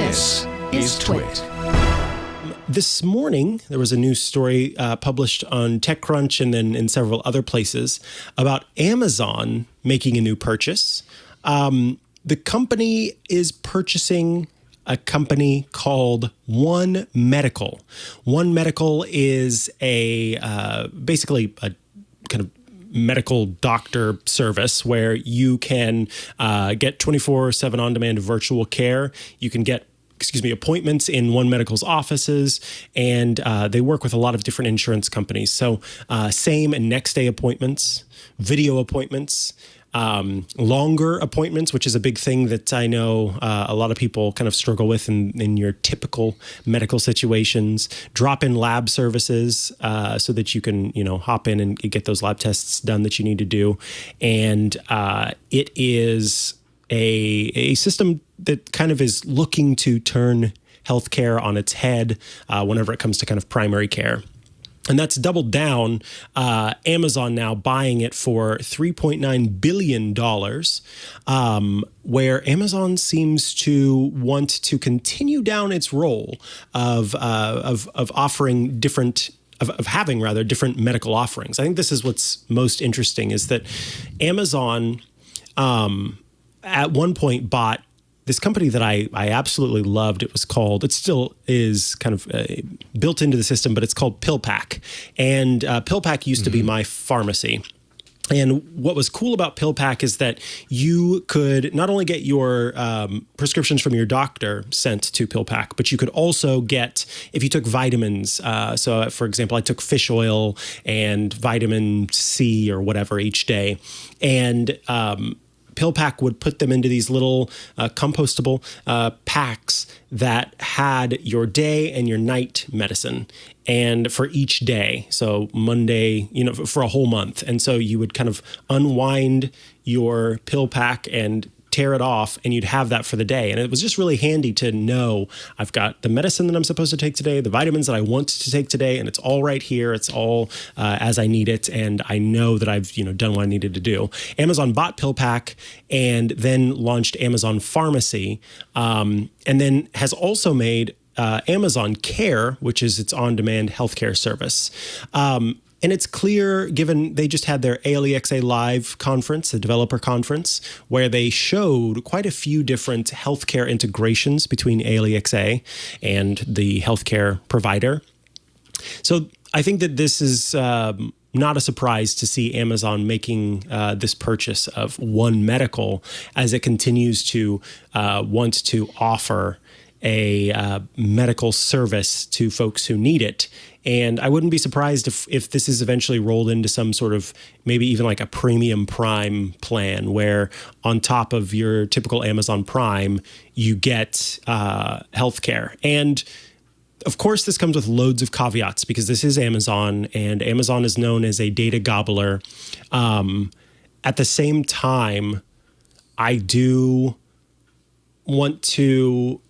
This is TWiT. This morning, there was a news story published on TechCrunch and then in several other places about Amazon making a new purchase. The company is purchasing a company called One Medical. One Medical is basically a kind of medical doctor service where you can get 24/7 on-demand virtual care. You can get appointments in One Medical's offices, and they work with a lot of different insurance companies. So same and next day appointments, video appointments, longer appointments, which is a big thing that I know a lot of people kind of struggle with in your typical medical situations, drop-in lab services so that you can, hop in and get those lab tests done that you need to do. And it is a system that kind of is looking to turn healthcare on its head whenever it comes to kind of primary care. And that's doubled down. Amazon now buying it for $3.9 billion, where Amazon seems to want to continue down its role of offering different having different medical offerings. I think this is what's most interesting is that Amazon at one point bought this company that I absolutely loved. It still is kind of built into the system, but it's called PillPack. And PillPack used to be my pharmacy. And what was cool about PillPack is that you could not only get your prescriptions from your doctor sent to PillPack, but you could also get, if you took vitamins, so for example, I took fish oil and vitamin C or whatever each day, and PillPack would put them into these little compostable packs that had your day and your night medicine, and for each day. So Monday, for a whole month. And so you would kind of unwind your PillPack and tear it off, and you'd have that for the day. And it was just really handy to know I've got the medicine that I'm supposed to take today, the vitamins that I want to take today, and it's all right here. It's all as I need it, and I know that I've done what I needed to do. Amazon bought PillPack and then launched Amazon Pharmacy, and then has also made Amazon Care, which is its on-demand healthcare service. And it's clear, given they just had their ALEXA Live conference, the developer conference, where they showed quite a few different healthcare integrations between ALEXA and the healthcare provider. So I think that this is not a surprise to see Amazon making this purchase of One Medical as it continues to want to offer a medical service to folks who need it. And I wouldn't be surprised if this is eventually rolled into some sort of maybe even like a premium Prime plan where on top of your typical Amazon Prime, you get healthcare. And of course, this comes with loads of caveats because this is Amazon, and Amazon is known as a data gobbler. At the same time, I do want to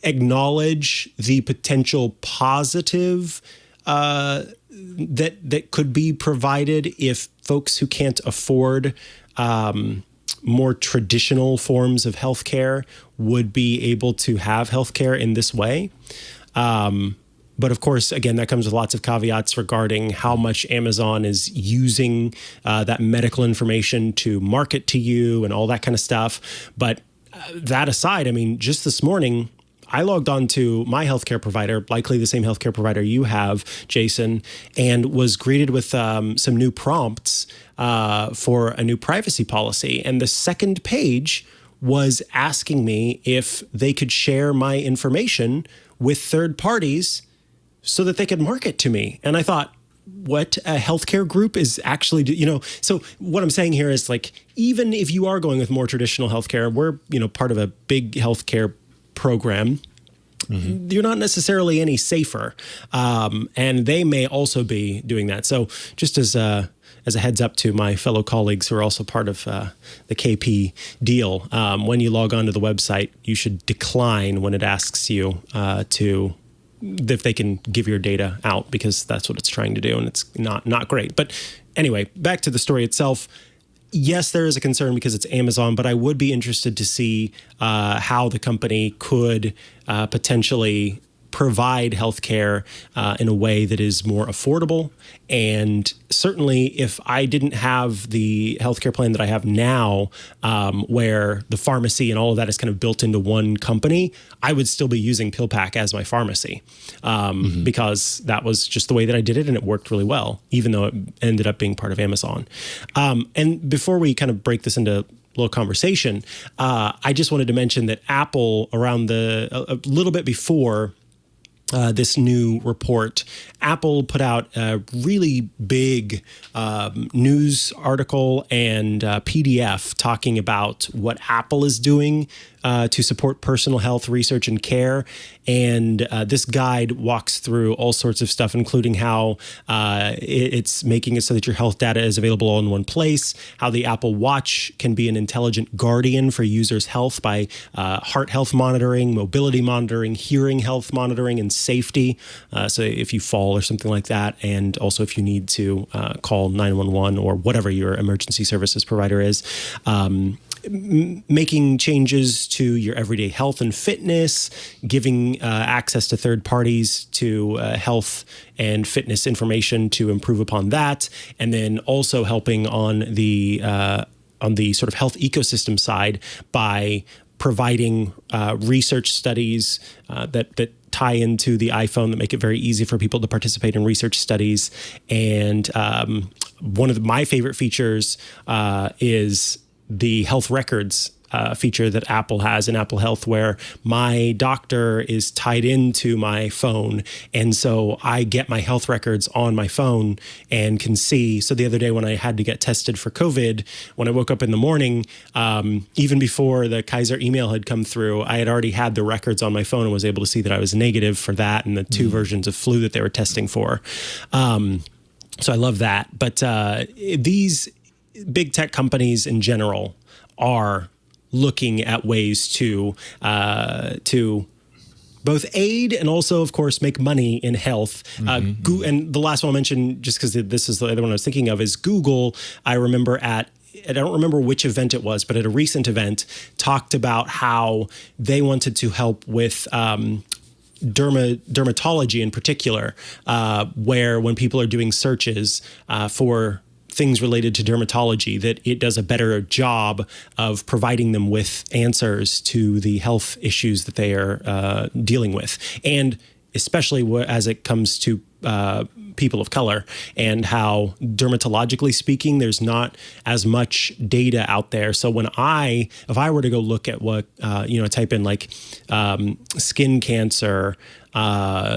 acknowledge the potential positive that could be provided if folks who can't afford more traditional forms of healthcare would be able to have healthcare in this way. But of course, again, that comes with lots of caveats regarding how much Amazon is using that medical information to market to you and all that kind of stuff. But that aside, I mean, just this morning, I logged on to my healthcare provider, likely the same healthcare provider you have, Jason, and was greeted with some new prompts for a new privacy policy. And the second page was asking me if they could share my information with third parties so that they could market to me. And I thought, what a healthcare group is actually, so what I'm saying here is like, even if you are going with more traditional healthcare, we're, part of a big healthcare program, you're not necessarily any safer. And they may also be doing that. So just as a heads up to my fellow colleagues who are also part of the KP deal, when you log on to the website, you should decline when it asks you if they can give your data out, because that's what it's trying to do, and it's not great. But anyway, back to the story itself. yes, there is a concern because it's Amazon, but I would be interested to see how the company could potentially provide healthcare in a way that is more affordable. And certainly if I didn't have the healthcare plan that I have now, where the pharmacy and all of that is kind of built into one company, I would still be using PillPack as my pharmacy because that was just the way that I did it, and it worked really well, even though it ended up being part of Amazon. And before we kind of break this into little conversation, I just wanted to mention that Apple, around a little bit before this new report, Apple put out a really big news article and PDF talking about what Apple is doing to support personal health research and care. And this guide walks through all sorts of stuff, including how it's making it so that your health data is available all in one place, how the Apple Watch can be an intelligent guardian for users' health by heart health monitoring, mobility monitoring, hearing health monitoring, and safety. So if you fall or something like that, and also if you need to call 911 or whatever your emergency services provider is. Making changes to your everyday health and fitness, giving access to third parties to health and fitness information to improve upon that, and then also helping on the sort of health ecosystem side by providing research studies that tie into the iPhone that make it very easy for people to participate in research studies. And one of my favorite features is the health records feature that Apple has in Apple Health, where my doctor is tied into my phone. And so I get my health records on my phone and can see. So the other day when I had to get tested for COVID, when I woke up in the morning, even before the Kaiser email had come through, I had already had the records on my phone and was able to see that I was negative for that and the two versions of flu that they were testing for. So I love that. But these big tech companies in general are looking at ways to both aid and also, of course, make money in health. And the last one I'll mention, just because this is the other one I was thinking of, is Google. I remember I don't remember which event it was, but at a recent event, talked about how they wanted to help with dermatology in particular, where when people are doing searches for things related to dermatology, that it does a better job of providing them with answers to the health issues that they are dealing with. And especially as it comes to people of color, and how dermatologically speaking, there's not as much data out there. So if I were to go look at what, type in like skin cancer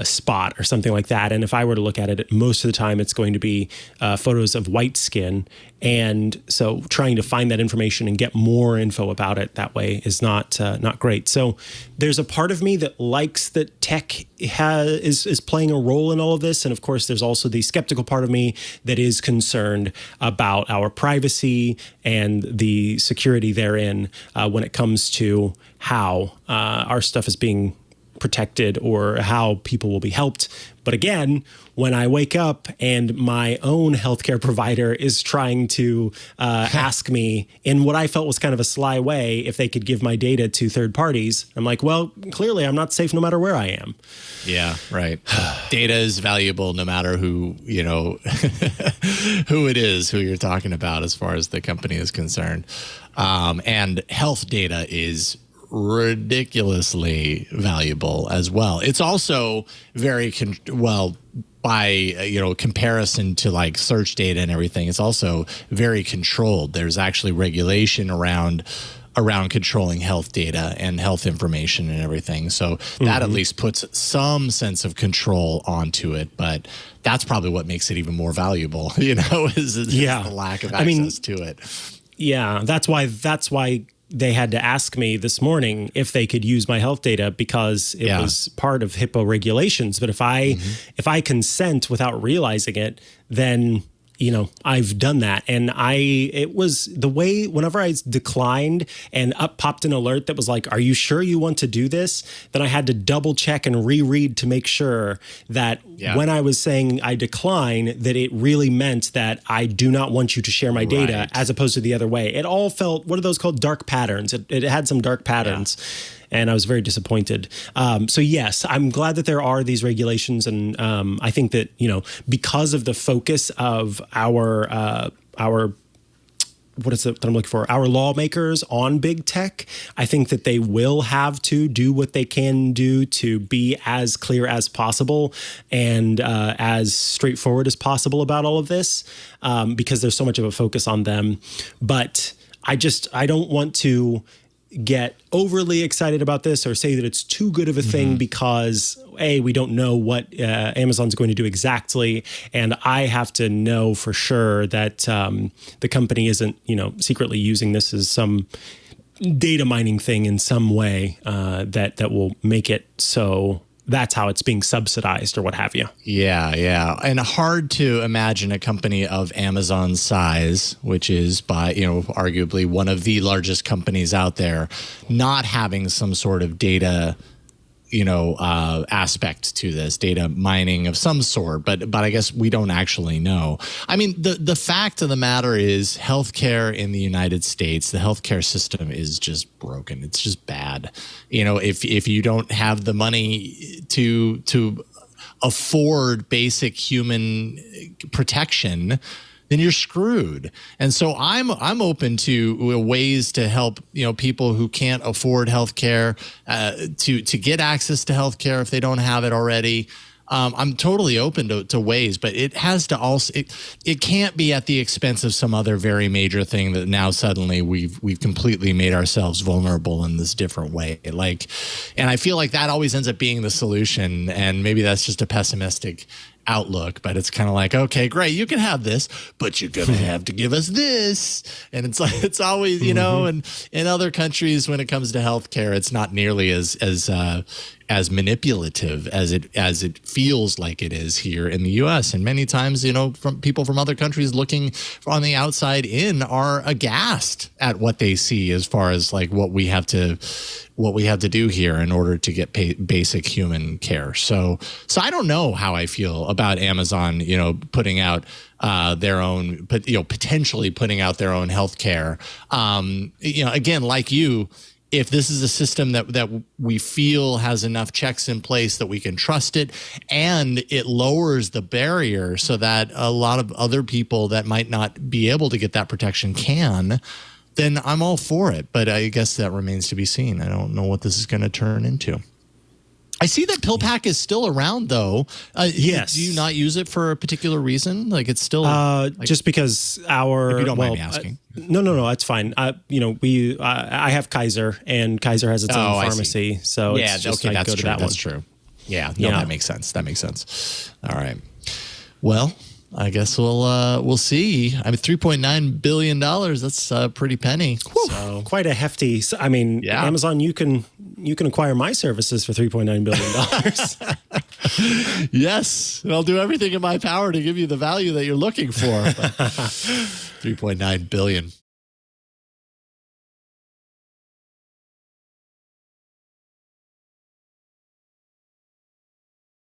spot or something like that, and if I were to look at it, most of the time it's going to be photos of white skin. And so trying to find that information and get more info about it that way is not great. So there's a part of me that likes that tech is playing a role in all of this. And of course, there's also the skeptical part of me that is concerned about our privacy and the security therein when it comes to how our stuff is being protected or how people will be helped. But again, when I wake up and my own healthcare provider is trying to ask me in what I felt was kind of a sly way if they could give my data to third parties, I'm like, well, clearly I'm not safe no matter where I am. Yeah, right. Data is valuable no matter who it is, who you're talking about as far as the company is concerned. And health data is ridiculously valuable as well. It's also very by comparison to like search data and everything, it's also very controlled. There's actually regulation around controlling health data and health information and everything. So that at least puts some sense of control onto it. But that's probably what makes it even more valuable, is the lack of access to it. Yeah, that's why they had to ask me this morning if they could use my health data, because it was part of HIPAA regulations. But if I consent without realizing it, then I've done that. And it was the way whenever I declined and up popped an alert that was like, are you sure you want to do this? Then I had to double check and reread to make sure that when I was saying I decline, that it really meant that I do not want you to share my data, as opposed to the other way. It all felt, what are those called? Dark patterns. It had some dark patterns. And I was very disappointed. So yes, I'm glad that there are these regulations, and I think that because of the focus of our what is it that I'm looking for? Our lawmakers on big tech, I think that they will have to do what they can do to be as clear as possible and as straightforward as possible about all of this, because there's so much of a focus on them. But I don't want to get overly excited about this or say that it's too good of a thing because we don't know what Amazon's going to do exactly, and I have to know for sure that the company isn't secretly using this as some data mining thing in some way that will make it so that's how it's being subsidized or what have you. Yeah. And hard to imagine a company of Amazon's size, which is by, arguably one of the largest companies out there, not having some sort of data, aspect to this, data mining of some sort. But I guess we don't actually know. I mean, the fact of the matter is healthcare in the United States, the healthcare system is just broken. It's just bad. If you don't have the money to afford basic human protection, then you're screwed. And so I'm open to ways to help people who can't afford healthcare to get access to healthcare if they don't have it already. I'm totally open to ways, but it has to also it can't be at the expense of some other very major thing that now suddenly we've completely made ourselves vulnerable in this different way. And I feel like that always ends up being the solution, and maybe that's just a pessimistic outlook, but it's kind of like, okay, great, you can have this, but you're gonna have to give us this. And it's like, it's always, and in other countries when it comes to healthcare, it's not nearly as manipulative as it feels like it is here in the US. And many times, from people from other countries looking on the outside in are aghast at what they see as far as like what we have to do here in order to get basic human care. So I don't know how I feel about Amazon, putting out their own, potentially putting out their own healthcare. Again, like you, if this is a system that we feel has enough checks in place that we can trust it, and it lowers the barrier so that a lot of other people that might not be able to get that protection can, then I'm all for it. But I guess that remains to be seen. I don't know what this is going to turn into. I see that PillPack is still around, though. Yes. Do you not use it for a particular reason? Like it's still just because if you don't mind me asking. No, that's fine. I have Kaiser, and Kaiser has its own pharmacy, so yeah, it's just, okay, that's go to true. that That's one. true. Yeah, that makes sense. That makes sense. All right. Well, I guess we'll see. I mean, $3.9 billion, that's a pretty penny. So. Quite a hefty. I mean, Amazon, you can acquire my services for $3.9 billion. Yes. And I'll do everything in my power to give you the value that you're looking for. $3.9 billion.